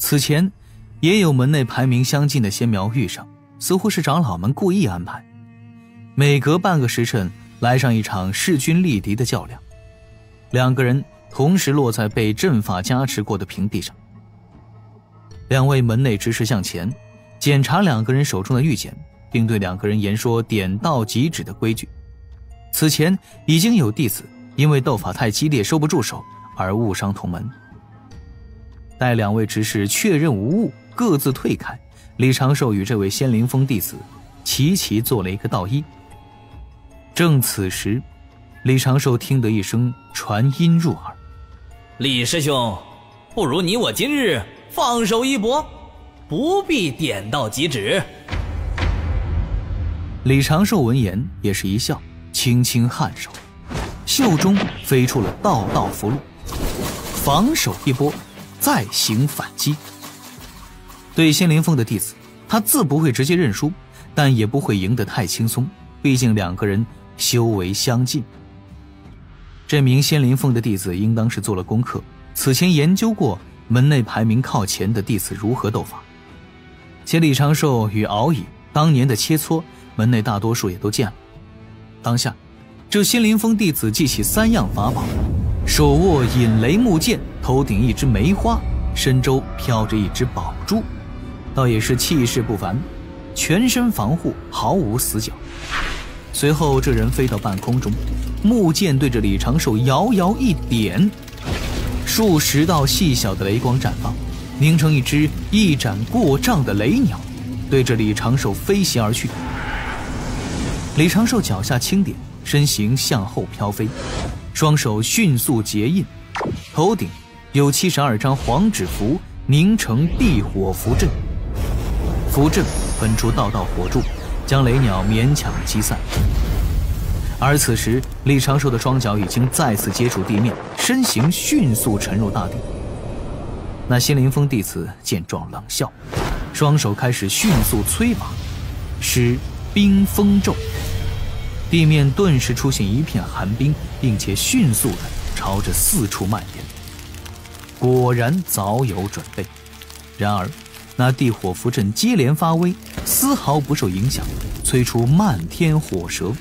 此前也有门内排名相近的仙苗遇上，似乎是长老们故意安排，每隔半个时辰来上一场势均力敌的较量。两个人同时落在被阵法加持过的平地上。两位门内执事向前检查两个人手中的玉简，并对两个人言说点到即止的规矩。此前已经有弟子因为斗法太激烈收不住手而误伤同门。待两位执事确认无误，各自退开，李长寿与这位仙灵峰弟子齐齐做了一个道揖。正此时，李长寿听得一声传音入耳：李师兄，不如你我今日放手一搏，不必点到即止。李长寿闻言也是一笑，轻轻颔首，袖中飞出了道道符箓，防守一波，再行反击。对仙灵峰的弟子，他自不会直接认输，但也不会赢得太轻松，毕竟两个人修为相近。这名仙灵峰的弟子应当是做了功课，此前研究过门内排名靠前的弟子如何斗法，且李长寿与敖乙当年的切磋，门内大多数也都见了。当下这仙灵峰弟子记起3样法宝，手握引雷木剑，头顶一只梅花，身周飘着一只宝珠，倒也是气势不凡，全身防护毫无死角。随后这人飞到半空中，木剑对着李长寿遥遥一点，数十道细小的雷光绽放，凝成一只一展过丈的雷鸟，对着李长寿飞袭而去。李长寿脚下轻点，身形向后飘飞，双手迅速结印，头顶有72张黄纸符凝成地火符阵，符阵喷出道道火柱，将雷鸟勉强击散。而此时李长寿的双脚已经再次接触地面，身形迅速沉入大地。那仙灵峰弟子见状冷笑，双手开始迅速催拔，施冰封咒，地面顿时出现一片寒冰，并且迅速地朝着四处蔓延。果然早有准备。然而那地火符阵接连发威，丝毫不受影响，催出漫天火蛇，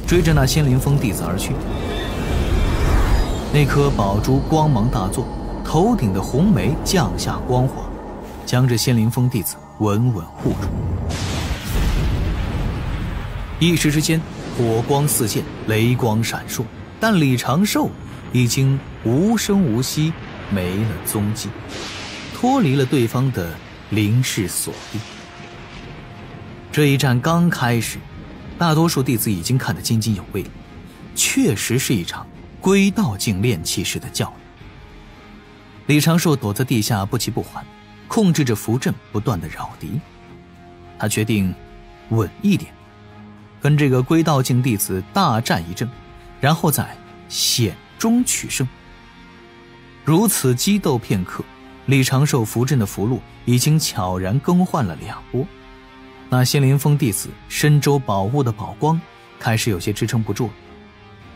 追着那仙灵峰弟子而去。那颗宝珠光芒大作，头顶的红梅降下光华，将这仙灵峰弟子稳稳护住。一时之间，火光四溅，雷光闪烁，但李长寿已经无声无息，没了踪迹，脱离了对方的灵视锁定。这一战刚开始，大多数弟子已经看得津津有味，确实是一场归道境炼气士的较量。李长寿躲在地下不急不缓，控制着符阵不断的扰敌。他决定稳一点，跟这个归道境弟子大战一阵，然后再险中取胜。如此激斗片刻，李长寿符阵的符箓已经悄然更换了2波。那仙灵峰弟子身周宝物的宝光开始有些支撑不住了。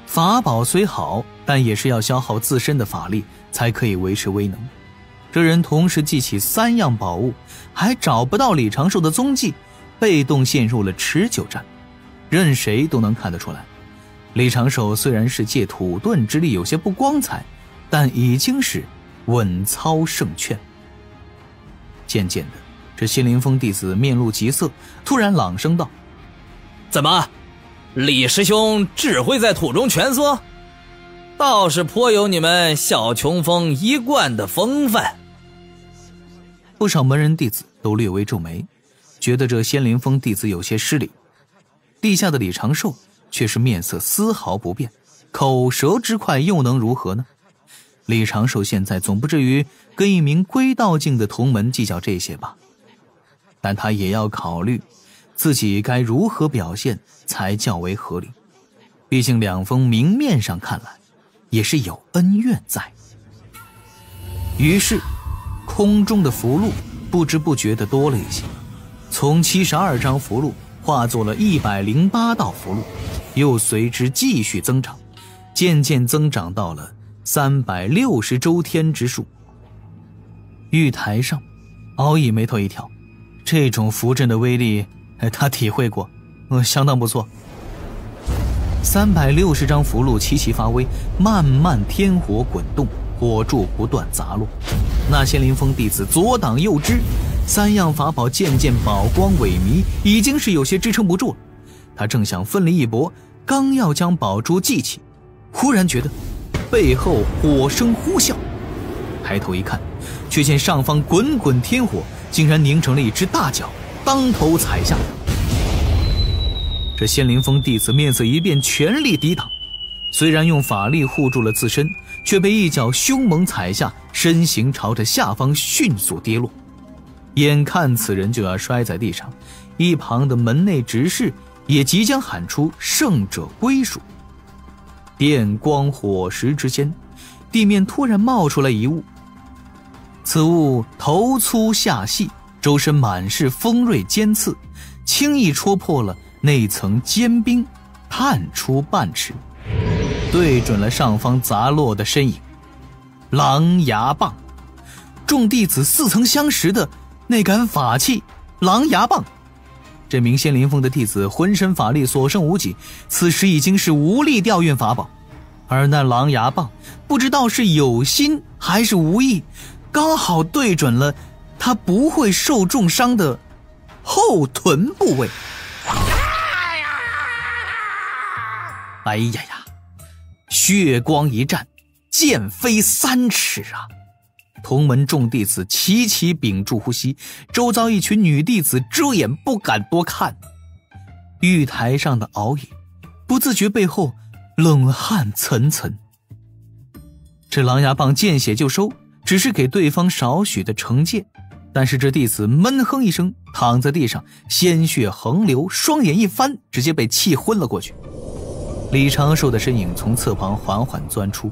法宝虽好，但也是要消耗自身的法力才可以维持威能。这人同时记起3样宝物，还找不到李长寿的踪迹，被动陷入了持久战。任谁都能看得出来，李长寿虽然是借土遁之力有些不光彩，但已经是稳操胜券。渐渐的，这仙灵峰弟子面露急色，突然朗声道：怎么，李师兄只会在土中蜷缩？倒是颇有你们小琼峰一贯的风范。不少门人弟子都略微皱眉，觉得这仙灵峰弟子有些失礼。地下的李长寿却是面色丝毫不变，口舌之快又能如何呢？李长寿现在总不至于跟一名归道境的同门计较这些吧，但他也要考虑自己该如何表现才较为合理，毕竟两峰明面上看来也是有恩怨在。于是空中的符箓不知不觉地多了一些，从72张符箓化作了108道符箓，又随之继续增长，渐渐增长到了360周天之数。玉台上，敖乙眉头一挑，这种符阵的威力他体会过，相当不错。360张符箓齐齐发威，漫漫天火滚动，火柱不断砸落。那仙灵峰弟子左挡右支，3样法宝渐渐宝光萎靡，已经是有些支撑不住了。他正想奋力一搏，刚要将宝珠记起，忽然觉得背后火声呼啸，抬头一看，却见上方滚滚天火竟然凝成了一只大脚，当头踩下。这仙灵峰弟子面色一变，全力抵挡，虽然用法力护住了自身，却被一脚凶猛踩下，身形朝着下方迅速跌落。眼看此人就要摔在地上，一旁的门内执事也即将喊出胜者归属。电光火石之间，地面突然冒出来一物，此物头粗下细，周身满是锋锐尖刺，轻易戳破了那层坚冰，探出半尺，对准了上方砸落的身影。狼牙棒，众弟子似曾相识的那杆法器狼牙棒。这名仙灵峰的弟子浑身法力所剩无几，此时已经是无力调运法宝，而那狼牙棒不知道是有心还是无意，刚好对准了他不会受重伤的后臀部位。哎呀呀，血光一战，剑飞3尺啊！同门众弟子齐齐屏住呼吸，周遭一群女弟子遮眼不敢多看。玉台上的敖乙不自觉背后冷汗涔涔。这狼牙棒见血就收，只是给对方少许的惩戒，但是这弟子闷哼一声，躺在地上，鲜血横流，双眼一翻，直接被气昏了过去。李长寿的身影从侧旁缓缓钻出，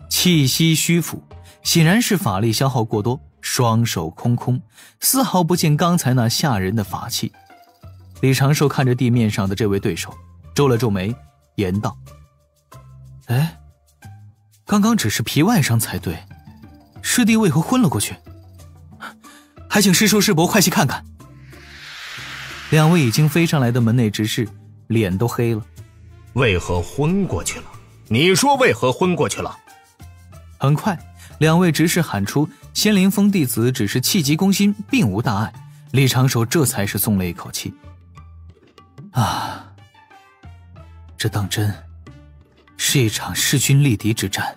气息虚浮，显然是法力消耗过多，双手空空，丝毫不见刚才那吓人的法器。李长寿看着地面上的这位对手，皱了皱眉，言道：哎，刚刚只是皮外伤才对，师弟为何昏了过去？还请师叔师伯快去看看。两位已经飞上来的门内执事脸都黑了。为何昏过去了？你说为何昏过去了？很快，两位执事喊出仙灵峰弟子只是气急攻心，并无大碍。李长寿这才是松了一口气。啊，这当真是一场势均力敌之战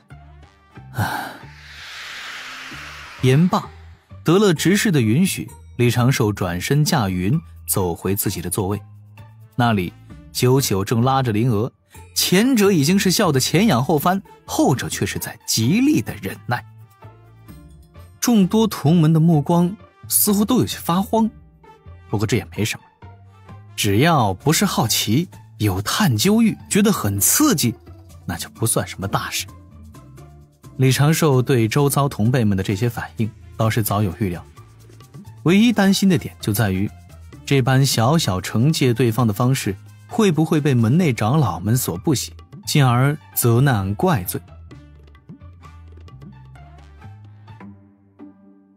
啊！言罢，得了执事的允许，李长寿转身驾云走回自己的座位。那里九九正拉着灵娥，前者已经是笑得前仰后翻，后者却是在极力的忍耐。众多同门的目光似乎都有些发慌，不过这也没什么，只要不是好奇，有探究欲，觉得很刺激，那就不算什么大事。李长寿对周遭同辈们的这些反应倒是早有预料，唯一担心的点就在于这般小小惩戒对方的方式会不会被门内长老们所不喜，进而责难怪罪。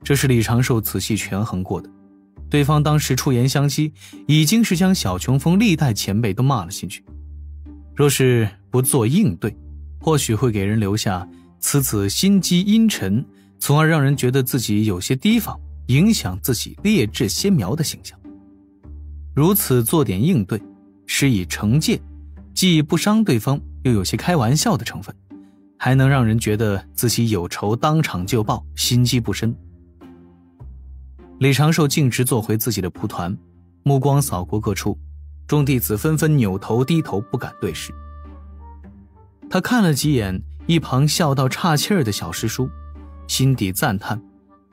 这是李长寿仔细权衡过的，对方当时出言相讥，已经是将小琼峰历代前辈都骂了进去，若是不做应对，或许会给人留下此子心机阴沉，从而让人觉得自己有些提防，影响自己劣质先苗的形象。如此做点应对，施以惩戒，既不伤对方，又有些开玩笑的成分，还能让人觉得自己有仇当场就报，心机不深。李长寿径直坐回自己的蒲团，目光扫过各处，众弟子纷纷扭头低头，不敢对视。他看了几眼一旁笑到岔气儿的小师叔，心底赞叹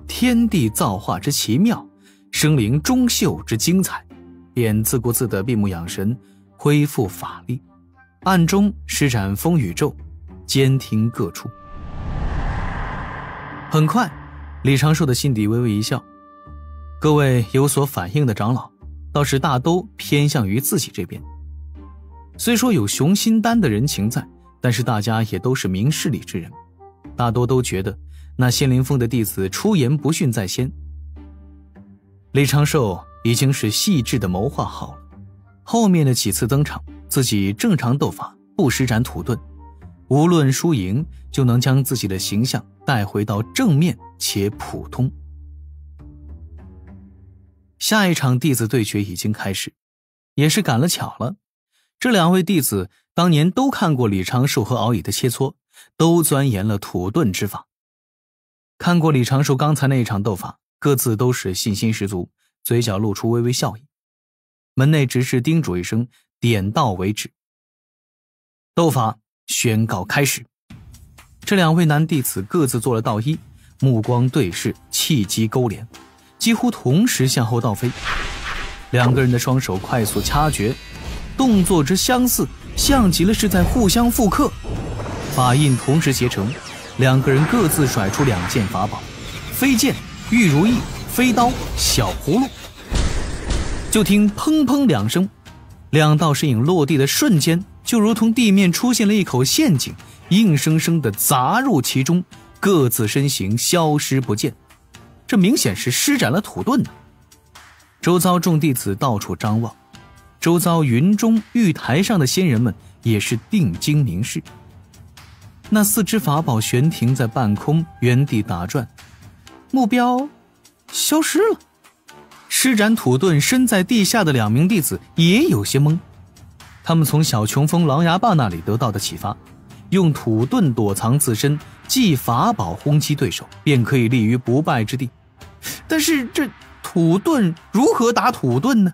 天地造化之奇妙，生灵中秀之精彩，便自顾自地闭目养神，恢复法力，暗中施展风雨咒，监听各处。很快，李长寿的心底微微一笑，各位有所反应的长老倒是大都偏向于自己这边。虽说有雄心丹的人情在，但是大家也都是明事理之人，大多都觉得那仙灵峰的弟子出言不逊在先。李长寿已经是细致的谋划好了，后面的几次登场，自己正常斗法，不施展土遁，无论输赢，就能将自己的形象带回到正面且普通。下一场弟子对决已经开始，也是赶了巧了。这两位弟子当年都看过李长寿和敖乙的切磋，都钻研了土遁之法。看过李长寿刚才那一场斗法，各自都是信心十足，嘴角露出微微笑意。门内执事叮嘱一声，点到为止。斗法宣告开始。这两位男弟子各自做了道一，目光对视，气机勾连，几乎同时向后倒飞。两个人的双手快速掐诀，动作之相似，像极了是在互相复刻。法印同时结成，两个人各自甩出两件法宝，飞剑、玉如意、飞刀、小葫芦。就听砰砰两声，两道身影落地的瞬间，就如同地面出现了一口陷阱，硬生生地砸入其中，各自身形消失不见。这明显是施展了土遁呢。周遭众弟子到处张望，周遭云中玉台上的仙人们也是定睛凝视。那四只法宝悬停在半空，原地打转，目标消失了。施展土遁身在地下的两名弟子也有些懵，他们从小琼峰狼牙棒那里得到的启发，用土遁躲藏自身，既法宝轰击对手，便可以立于不败之地。但是这土遁如何打土遁呢？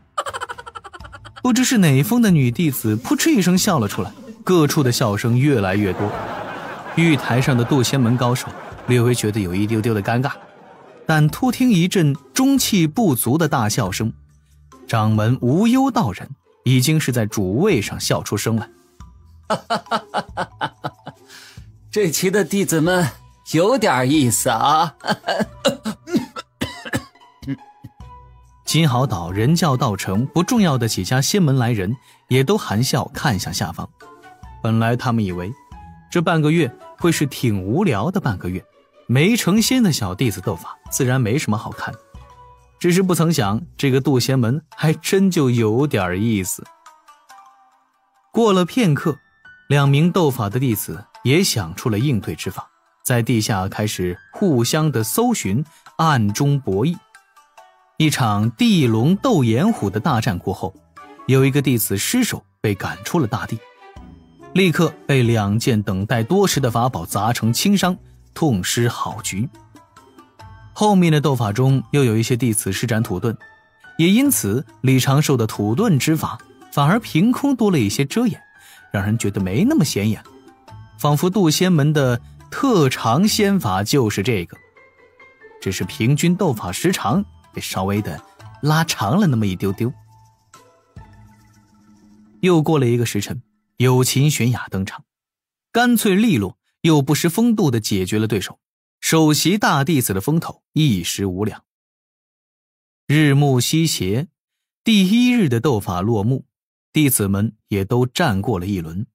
不知是哪峰的女弟子扑哧一声笑了出来，各处的笑声越来越多。玉台上的渡仙门高手略微觉得有一丢丢的尴尬，但突听一阵中气不足的大笑声，掌门无忧道人已经是在主位上笑出声来。这期的弟子们有点意思啊。金豪岛、人教道城不重要的几家仙门来人也都含笑看向下方。本来他们以为这半个月会是挺无聊的半个月，没成仙的小弟子斗法自然没什么好看，只是不曾想这个渡仙门还真就有点意思。过了片刻，两名斗法的弟子也想出了应对之法，在地下开始互相的搜寻，暗中博弈。一场地龙斗炎虎的大战过后，有一个弟子失手被赶出了大地，立刻被两件等待多时的法宝砸成轻伤，痛失好局。后面的斗法中又有一些弟子施展土遁，也因此李长寿的土遁之法反而凭空多了一些遮掩，让人觉得没那么显眼，仿佛渡仙门的特长仙法就是这个，只是平均斗法时长被稍微的拉长了那么一丢丢。又过了一个时辰，有秦玄雅登场，干脆利落又不失风度的解决了对手，首席大弟子的风头一时无两。日暮西斜，第一日的斗法落幕，弟子们也都战过了一轮。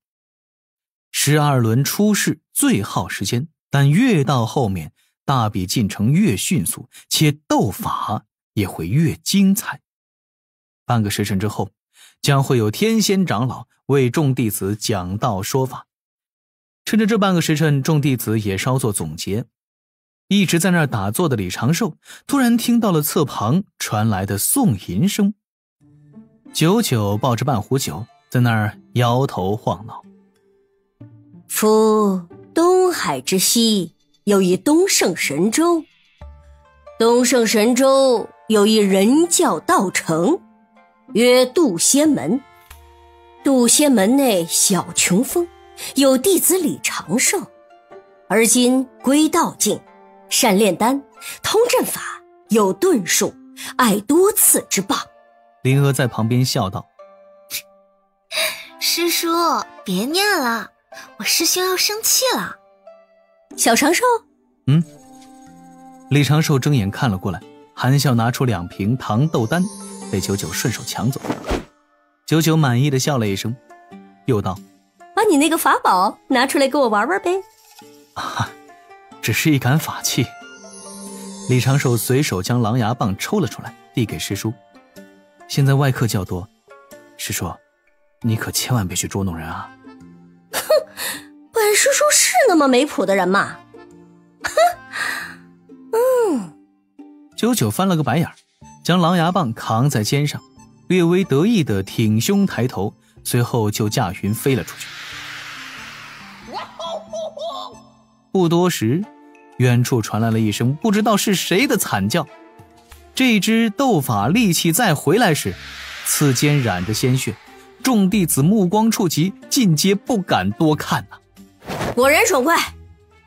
12轮出世最耗时间，但越到后面大比进程越迅速，且斗法也会越精彩。半个时辰之后，将会有天仙长老为众弟子讲道说法。趁着这半个时辰，众弟子也稍作总结。一直在那儿打坐的李长寿突然听到了侧旁传来的诵吟声，久久抱着半壶酒在那儿摇头晃脑。夫东海之西有一东胜神州，东胜神州有一人教道城，曰渡仙门。渡仙门内小琼峰有弟子李长寿，而今归道境，善炼丹，通阵法，有遁术，爱多次之棒。灵娥在旁边笑道：师叔别念了，我师兄要生气了。小长寿？李长寿睁眼看了过来，含笑拿出2瓶糖豆丹，被九九顺手抢走。九九满意的笑了一声，又道：把你那个法宝拿出来给我玩玩呗。只是一杆法器。李长寿随手将狼牙棒抽了出来，递给师叔。现在外客较多，师叔，你可千万别去捉弄人啊。哼，本师叔是那么没谱的人吗？哼，九九翻了个白眼，将狼牙棒扛在肩上，略微得意地挺胸抬头，随后就驾云飞了出去。不多时，远处传来了一声不知道是谁的惨叫。这只斗法利器再回来时，刺尖染着鲜血，众弟子目光触及，尽皆不敢多看呐。果然爽快。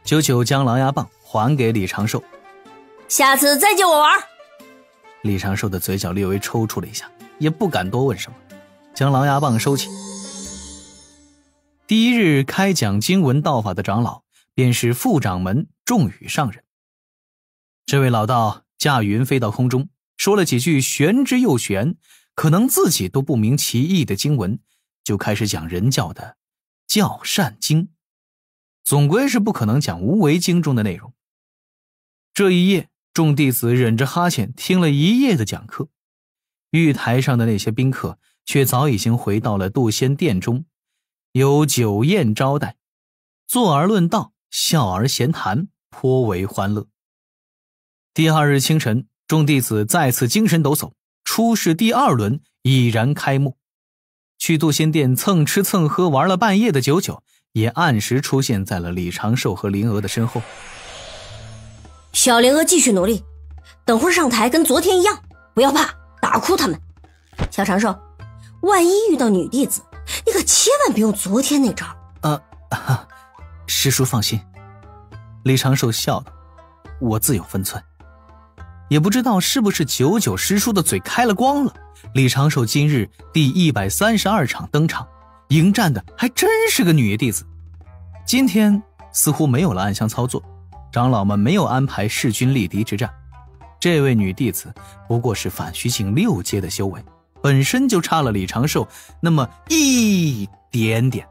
九九将狼牙棒还给李长寿，下次再借我玩。李长寿的嘴角略微抽搐了一下，也不敢多问什么，将狼牙棒收起。第一日开讲经文道法的长老便是副掌门众羽上人。这位老道驾云飞到空中，说了几句玄之又玄，可能自己都不明其意的经文，就开始讲人教的教善经，总归是不可能讲无为经中的内容。这一夜，众弟子忍着哈欠听了一夜的讲课，玉台上的那些宾客却早已经回到了渡仙殿中，有酒宴招待，坐而论道，笑而闲谈，颇为欢乐。第二日清晨，众弟子再次精神抖擞，初试第二轮已然开幕。去渡仙殿蹭吃蹭喝玩了半夜的九九，也按时出现在了李长寿和灵娥的身后。小灵娥继续努力，等会儿上台跟昨天一样，不要怕，打哭他们。小长寿，万一遇到女弟子，你可千万别用昨天那招。师叔放心。李长寿笑道，我自有分寸。也不知道是不是九九师叔的嘴开了光了，李长寿今日第132场登场，迎战的还真是个女弟子。今天似乎没有了暗箱操作，长老们没有安排势均力敌之战。这位女弟子不过是反虚境6阶的修为，本身就差了李长寿那么一点点。